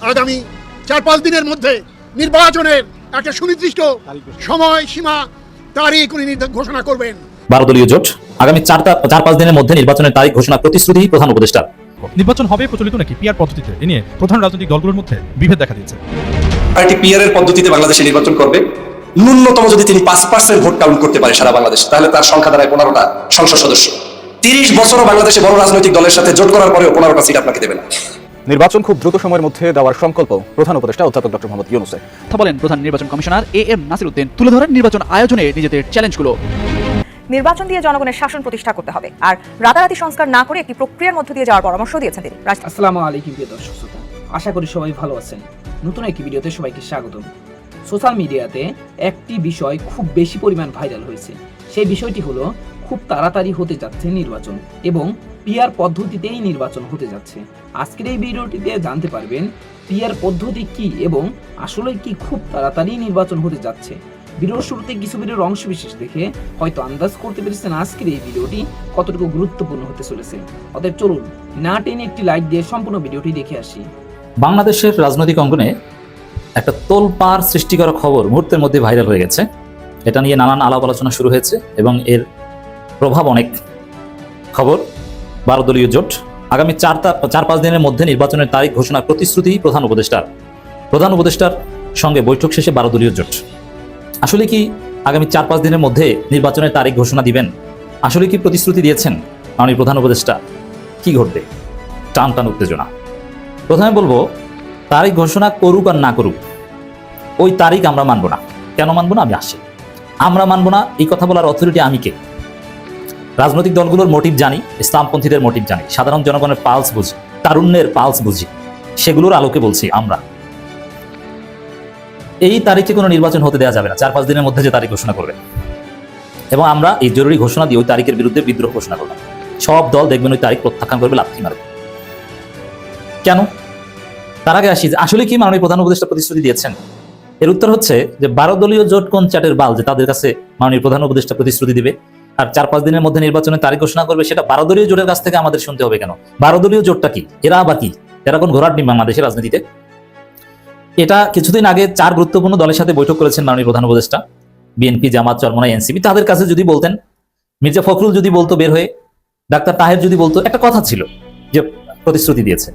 আগামী 4-5 দিনের মধ্যে নির্বাচনের একটা সুনির্দিষ্ট সময়সীমা তারিখ উনি ঘোষণা করবেন। 12 দলীয় জোট আগামী 4-5 দিনের মধ্যে নির্বাচনের তারিখ ঘোষণা প্রতিশ্রুতি প্রধান উপদেষ্টা। নির্বাচন হবে প্রচলিত নাকি পিআর পদ্ধতিতে, এ নিয়ে প্রধান রাজনৈতিক দলগুলোর মধ্যে বিভেদ দেখা দিয়েছে। পার্টি পিআর এর পদ্ধতিতে বাংলাদেশে নির্বাচন করবে। ন্যূনতম যদি তিনি 5% ভোট কাউন্ট করতে পারে সারা বাংলাদেশ, তাহলে তার সংখ্যা দাঁড়ায় 15টা সংসদ সদস্য। 30 বছরও বাংলাদেশে বড় রাজনৈতিক দলের সাথে জোট করার পরেও 15টা সিট আপনাকে দেবে না। নির্বাচন খুব দ্রুত সময়ের মধ্যে দেওয়ার সংকল্প প্রধান উপদেষ্টা অধ্যাপক ডক্টর মোহাম্মদ ইউনূসের। কথা বলেন প্রধান নির্বাচন কমিশনার এম নাসির উদ্দিন। তুলে ধরেন নির্বাচন আয়োজনে নিজেদের চ্যালেঞ্জগুলো। নির্বাচন দিয়ে জনগণের শাসন প্রতিষ্ঠা করতে হবে, আর রাতারাতি সংস্কার না করে একটি প্রক্রিয়ার মধ্য দিয়ে যাওয়ার পরামর্শ দিয়েছেন তিনি। আসসালামু আলাইকুম প্রিয় দর্শক শ্রোতা, আশা করি সবাই ভালো আছেন। নতুন একটি ভিডিওতে সবাইকে স্বাগতম। সোশ্যাল মিডিয়াতে একটি বিষয় খুব বেশি পরিমাণ ভাইরাল হয়েছে। সেই বিষয়টি হলো খুব তাড়াতাড়ি হতে যাচ্ছে নির্বাচন এবং পিআর পদ্ধতিতেই নির্বাচন হতে যাচ্ছে। আজকের এই ভিডিওটিতে জানতে পারবেন পিআর পদ্ধতি কি এবং আসলে কি খুব তাড়াতাড়ি নির্বাচন হতে যাচ্ছে। ভিডিওর শুরুতে কিছু ভিডিওর অংশ বিশেষ দেখে হয়তো আন্দাজ করতে পেরেছেন আজকের এই ভিডিওটি কতটুকু গুরুত্বপূর্ণ হতে চলেছে। অতএব চলুন না টেনে একটি লাইক দিয়ে সম্পূর্ণ ভিডিওটি দেখে আসি। বাংলাদেশের রাজনৈতিক অঙ্গনে একটা তোলপাড় সৃষ্টিকর খবর মুহূর্তের মধ্যে ভাইরাল হয়ে গেছে। এটা নিয়ে নানান আলাপ আলোচনা শুরু হয়েছে এবং এর প্রভাব অনেক। খবর 12 দলীয় জোট আগামী 4-5 দিনের মধ্যে নির্বাচনের তারিখ ঘোষণার প্রতিশ্রুতি প্রধান উপদেষ্টার সঙ্গে বৈঠক শেষে 12 দলীয় জোট। আসলে কি আগামী 4-5 দিনের মধ্যে নির্বাচনের তারিখ ঘোষণা দিবেন? আসলে কি প্রতিশ্রুতি দিয়েছেন মাননীয় প্রধান উপদেষ্টা? কি ঘটবে? টান টান উত্তেজনা। প্রথমে বলবো, তারিখ ঘোষণা করুক আর না করুক, ওই তারিখ আমরা মানব না। কেন মানব না? আমি আসি। আমরা মানব না এই কথা বলার অথরিটি আমি কে? রাজনৈতিক দলগুলোর মোটিভ জানি, ইসলামপন্থীদের মোটিভ জানি, সাধারণ জনগণের পালস বুঝি, তারুণ্যের পালস বুঝি, সেগুলোর আলোকে বলছি আমরা এই তারিখে কোনো নির্বাচন হতে দেওয়া যাবে না। 4-5 দিনের মধ্যে যে তারিখ ঘোষণা করবে, এবং আমরা এই জরুরি ঘোষণা দিয়ে ওই তারিখের বিরুদ্ধে বিদ্রোহ ঘোষণা করলাম। সব দল দেখবেন ওই তারিখ প্রত্যাখ্যান করবে, লাথি মারবে। কেন? তার আগে আসি যে আসলে কি মাননীয় প্রধান উপদেষ্টা প্রতিশ্রুতি দিয়েছেন? এর উত্তর হচ্ছে যে 12 দলীয় জোট কোন চ্যাটের বাল যে তাদের কাছে মাননীয় প্রধান উপদেষ্টা প্রতিশ্রুতি দিবে আর 4-5 দিনের মধ্যে নির্বাচনের তারিখ ঘোষণা করবে, সেটা 12 দলীয় জোটের কাছ থেকে আমাদের শুনতে হবে কেন? 12 দলীয় জোটটা কি? এরা আবার কি? এরা কোন ঘোড়ার ডিম বাংলাদেশের রাজনীতিতে? এটা কিছুদিন আগে 4 গুরুত্বপূর্ণ দলের সাথে বৈঠক করেছেন মাননীয় প্রধান উপদেষ্টা। বিএনপি, জামাত, চরমোনাই, এনসিপি। তাদের কাছে যদি বলতেন, মির্জা ফখরুল যদি বলতো বের হয়ে, ডাক্তার তাহের যদি বলতো, একটা কথা ছিল যে প্রতিশ্রুতি দিয়েছে।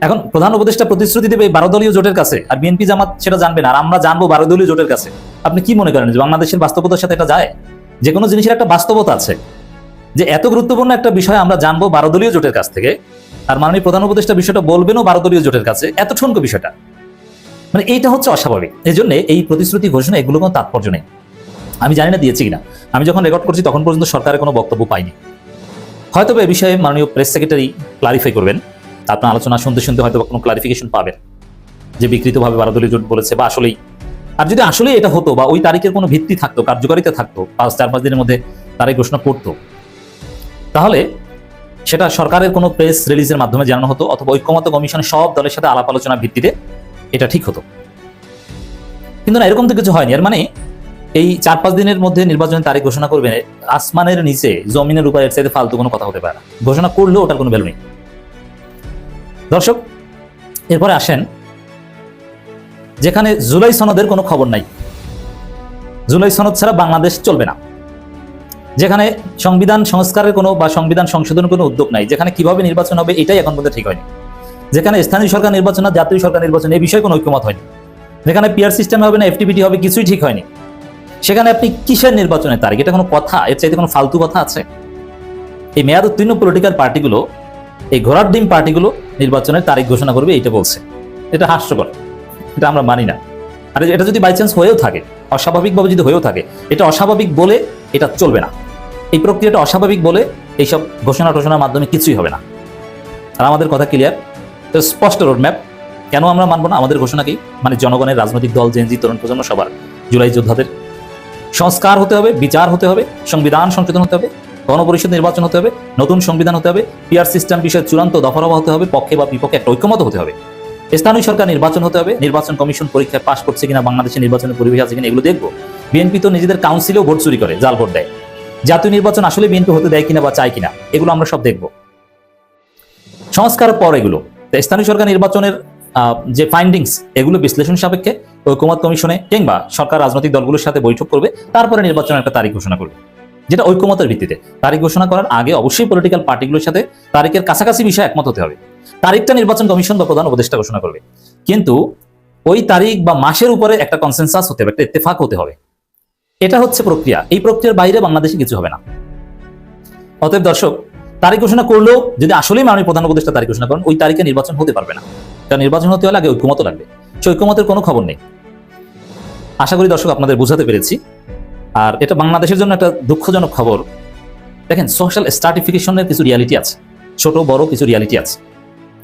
এখন প্রধান উপদেষ্টা প্রতিশ্রুতি দেবে 12 দলীয় জোটের কাছে, আর বিএনপি জামাত সেটা জানবে না, আর আমরা জানবো 12 দলীয় জোটের কাছে। আপনি কি মনে করেন যে বাংলাদেশের বাস্তবতার সাথে এটা যায়? যে কোনো জিনিসের একটা বাস্তবতা আছে, যে এত গুরুত্বপূর্ণ একটা বিষয় আমরা জানবো 12 দলীয় জোটের কাছ থেকে, আর মাননীয় প্রধান উপদেষ্টা বিষয়টা বলবেনও 12 দলীয় জোটের কাছে। এত ঠুনকো বিষয়টা, মানে এইটা হচ্ছে অস্বাভাবিক। এই জন্য এই প্রতিশ্রুতি ঘোষণা এগুলো কোনো তাৎপর্য নেই। আমি জানি না দিয়েছি কিনা, আমি যখন রেকর্ড করছি তখন পর্যন্ত সরকারের কোনো বক্তব্য পাইনি। হয়তো এ বিষয়ে মাননীয় প্রেস সেক্রেটারি ক্লারিফাই করবেন। আপনার আলোচনা শুনতে শুনতে হয়তো কোনো ক্লারিফিকেশন পাবেন যে বিকৃতভাবে 12 দলীয় জোট বলেছে বা আসলেই। আর যদি আসলেই এটা হতো বা ওই তারিখের কোনো ভিত্তি থাকতো, কার্যকারিতা থাকতো, 4-5 দিনের মধ্যে তারিখ ঘোষণা করতো, তাহলে সেটা সরকারের কোনো প্রেস রিলিজের মাধ্যমে জানানো হতো, অথবা ঐক্যমত্য কমিশনের সব দলের সাথে আলাপ আলোচনার ভিত্তিতে এটা ঠিক হতো। কিন্তু না, এরকম তো কিছু হয়নি। এর মানে এই 4-5 দিনের মধ্যে নির্বাচনের তারিখ ঘোষণা করবে, আসমানের নিচে জমিনের উপরে এর চাইতে ফালতু কোনো কথা হতে পারে না। ঘোষণা করলেও ওটার কোনো ভ্যালু নেই। দর্শক, এরপরে আসেন যেখানে জুলাই সনদের কোনো খবর নাই। জুলাই সনদ ছাড়া বাংলাদেশ চলবে না। যেখানে সংবিধান সংস্কারের কোনো বা সংবিধান সংশোধনের কোনো উদ্যোগ নাই। যেখানে কিভাবে নির্বাচন হবে এটাই এখন পর্যন্ত ঠিক হয়নি। যেখানে স্থানীয় সরকার নির্বাচন না জাতীয় সরকার নির্বাচন, এই বিষয়ে কোনো ঐক্যমত হয়নি। যেখানে পিআর সিস্টেম হবে না এফটিপিটি হবে, কিছুই ঠিক হয়নি। সেখানে আপনি কিসের নির্বাচনের তারিখ? এটা কোনো কথা? এর চাইতে কোনো ফালতু কথা আছে? এই মেয়াদ উত্তীর্ণ পলিটিক্যাল পার্টিগুলো, এই ঘোড়ার ডিম পার্টিগুলো নির্বাচনের তারিখ ঘোষণা করবে এইটা বলছে। এটা হাস্যকর, এটা আমরা মানি না। আর এটা যদি বাই চান্স হয়েও থাকে, অস্বাভাবিকভাবে যদি হয়েও থাকে, এটা অস্বাভাবিক বলে এটা চলবে না। এই প্রক্রিয়াটা অস্বাভাবিক বলে এইসব ঘোষণা টোষণার মাধ্যমে কিছুই হবে না। আর আমাদের কথা ক্লিয়ার, স্পষ্ট রোডম্যাপ। কেন আমরা মানব না আমাদের ঘোষণাকেই? মানে জনগণের, রাজনৈতিক দল, জেনজি, তরুণ প্রজন্ম সবার, জুলাই যোদ্ধাদের সংস্কার হতে হবে, বিচার হতে হবে, সংবিধান সংশোধন হতে হবে, গণপরিষদ নির্বাচন হতে হবে, নতুন সংবিধান হতে হবে, পিআর সিস্টেম বিষয়ে চূড়ান্ত দফারফা হতে হবে, পক্ষে বা বিপক্ষে একটা ঐক্যমত হতে হবে, স্থানীয় সরকার নির্বাচন হতে হবে, নির্বাচন কমিশন পরীক্ষায় পাশ করছে কিনা, বাংলাদেশের নির্বাচনের পরিবেশ আছে কিনা এগুলো দেখবো। বিএনপি তো নিজেদের কাউন্সিলেও ভোট চুরি করে, জাল ভোট দেয়। জাতীয় নির্বাচন আসলে বিএনপি হতে দেয় কিনা বা চায় কিনা এগুলো আমরা সব দেখবো। সংস্কার পর এগুলো স্থানীয় সরকার নির্বাচনের যে ফাইন্ডিংস এগুলো বিশ্লেষণ সাপেক্ষে ঐকমত্য কমিশনে কিংবা সরকার রাজনৈতিক দলগুলোর সাথে বৈঠক করবে, তারপরে নির্বাচনের একটা তারিখ ঘোষণা করবে, যেটা ঐকমতের ভিত্তিতে। তারিখ ঘোষণা করার আগে অবশ্যই পলিটিক্যাল পার্টিগুলোর সাথে তারিখের কাছাকাছি বিষয়ে একমত হতে হবে। তারিখটা নির্বাচন কমিশন বা প্রধান উপদেষ্টা ঘোষণা করবে, কিন্তু ওই তারিখ বা মাসের উপরে একটা কনসেনসাস হতে হবে, একটা ইত্তেফাক হতে হবে। এটা হচ্ছে প্রক্রিয়া। এই প্রক্রিয়ার বাইরে বাংলাদেশে কিছু হবে না। অতএব দর্শক, তারিখ ঘোষণা করলেও যদি আসলেই মাননীয় প্রধান উপদেষ্টা তারিখ ঘোষণা করেন, ওই তারিখে নির্বাচন হতে পারবে না। কারণ নির্বাচন হতে হলে আগে ঐক্যমত লাগবে। সেই ঐক্যমতের কোনো খবর নেই। আশা করি দর্শক আপনাদের বোঝাতে পেরেছি। আর এটা বাংলাদেশের জন্য একটা দুঃখজনক খবর। দেখেন, সোশ্যাল স্ট্রাটিফিকেশনের কিছু রিয়ালিটি আছে, ছোট বড় কিছু রিয়ালিটি আছে।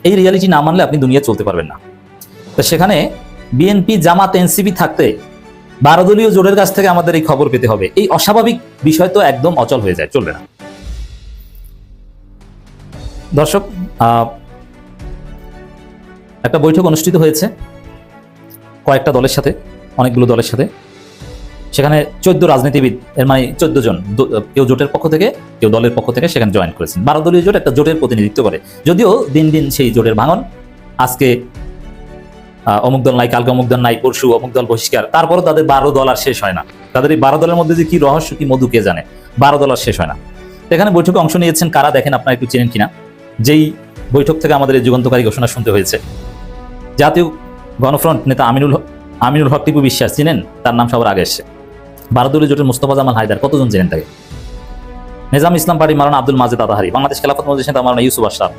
এই রিয়ালিটি না মানলে আপনি দুনিয়া চলতে পারবেন না। তো সেখানে বিএনপি, জামাত, এনসিপি থাকতে 12 দলীয় জোটের কাছ থেকে আমাদের এই খবর পেতে হবে, এই অস্বাভাবিক বিষয় তো একদম অচল হয়ে যায়, চলবে না। দর্শক, একটা বৈঠক অনুষ্ঠিত হয়েছে কয়েকটা দলের সাথে, অনেকগুলো দলের সাথে। সেখানে 14 রাজনীতিবিদ, এর মানে 14 জন, কেউ জোটের পক্ষ থেকে কেউ দলের পক্ষ থেকে সেখানে জয়েন করেছেন। 12 দলীয় জোট একটা জোটের প্রতিনিধিত্ব করে, যদিও দিন দিন সেই জোটের ভাঙন। আজকে অমুক দল নাই, কালকে অমুক দল নাই, পরশু অমুক দল বহিষ্কার। তারপরও তাদের 12 দল আর শেষ হয় না। তাদের এই 12 দলের মধ্যে যে কি রহস্য, কি মধু কে জানে। 12 দল আর শেষ হয় না। এখানে বৈঠকে অংশ নিয়েছেন কারা দেখেন, আপনারা একটু চেনেন কিনা। যেই বৈঠক থেকে আমাদের এই যুগান্তকারী ঘোষণা শুনতে হয়েছে, জাতীয় গণফ্রন্ট নেতা আমিনুল হক টিপু বিশ্বাস, চিনেন? তার নাম সবার আগে এসছে। 12 দলীয় জোটের মোস্তফা জামাল হায়দার, কতজন চেনেন তাকে? নিজাম ইসলাম পার্টি মাওলানা আব্দুল মাজেদ আতাহারি, বাংলাদেশ খেলাফত মজলিস নেতা মাওলানা ইউসুফ আশরাফ,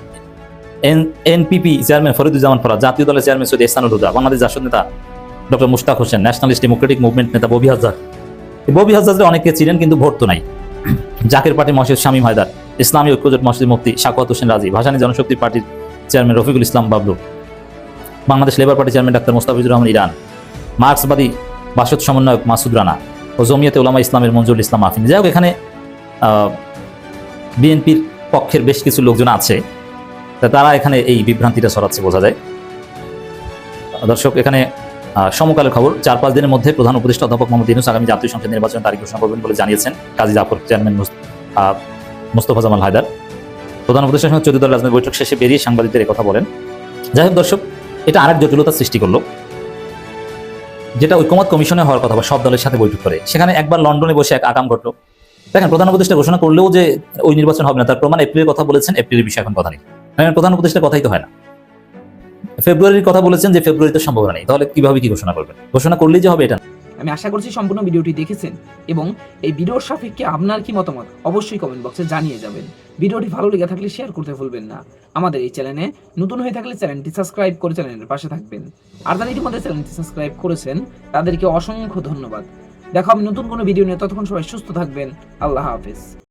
এনপিপি চেয়ারম্যান ফরিদুজ্জামান ফরাদ, জাতীয় দলের চেয়ারম্যান সৈয়দ ইহসানুল হুদা, বাংলাদেশ জাসদ নেতা doctor Mushtaq Hossain, nationalist Democratic movement নেতা ববি হাজার। ববি হাজার অনেকে চিনেন, কিন্তু ভোট তো নাই। জাকের পার্টি মসজিদ শামীম হায়দার, ইসলামী ঐক্যজোট মসজিদ মুফতি শাকওয়াত হোসেন রাজি, ভাসানী জনশক্তি পার্টির chairman Rafiqul Islam Bablu, Bangladesh labour party chairman ডাক্তার মোস্তাফিজুর রহমান ইরান, মার্ক্সবাদী বাসদ সমন্বয়ক মাসুদ রানা ও জমিয়তে উলামা ইসলামের মঞ্জুরুল ইসলাম আফিন। যাই হোক, এখানে বিএনপির পক্ষের বেশ কিছু লোকজন আছে, তারা এখানে এই বিভ্রান্তিটা ছড়াচ্ছে, বোঝা যায়। দর্শক, এখানে সমকালের খবর, 4-5 দিনের মধ্যে প্রধান উপদেষ্টা অধ্যাপক মোহাম্মদ ইউনূস আগামী জাতীয় সংসদ নির্বাচনের তারিখ ঘোষণা করবেন বলে জানিয়েছেন কাজী জাফর, চেয়ারম্যান মোস্তফা জামাল হায়দার। প্রধান উপদেষ্টার সঙ্গে 14 দলের রাজনৈতিক বৈঠক শেষে বেরিয়ে সাংবাদিকদের এই কথা বলেন। যাই হোক দর্শক, এটা আরেক জটিলতা সৃষ্টি করলো, যেটা ঐকমত্য কমিশনে হওয়ার কথা বা সব দলের সাথে বৈঠক করে। সেখানে একবার লন্ডনে বসে এক আকাম ঘটলো। দেখেন, প্রধান উপদেষ্টা ঘোষণা করলেও যে ওই নির্বাচন হবে না তার প্রমাণ এপ্রিলের কথা বলেছেন, এপ্রিলের বিষয়ে এখন কথা নেই। প্রধান উপদেষ্টার কথাই তো হয় না। ফেব্রুয়ারির কথা বলেছেন যে ফেব্রুয়ারিতে সম্ভাবনা নেই, তাহলে কিভাবে কি ঘোষণা করবেন? ঘোষণা করলেই যে হবে এটা। আমি আশা করছি সম্পূর্ণ ভিডিওটি দেখেছেন এবং এই ভিডিওর সাপেক্ষে আপনার কি মতামত অবশ্যই কমেন্ট বক্সে জানিয়ে যাবেন। ভিডিওটি ভালো লেগে থাকলে শেয়ার করতে ভুলবেন না। আমাদের এই চ্যানেলে নতুন হয়ে থাকলে চ্যানেলটি সাবস্ক্রাইব করে চ্যানেলের পাশে থাকবেন। আর যারা ইতিমধ্যে চ্যানেলটি সাবস্ক্রাইব করেছেন তাদেরকে অসংখ্য ধন্যবাদ। দেখা হবে নতুন কোনো ভিডিও নিয়ে, ততক্ষণ সবাই সুস্থ থাকবেন। আল্লাহ হাফেজ।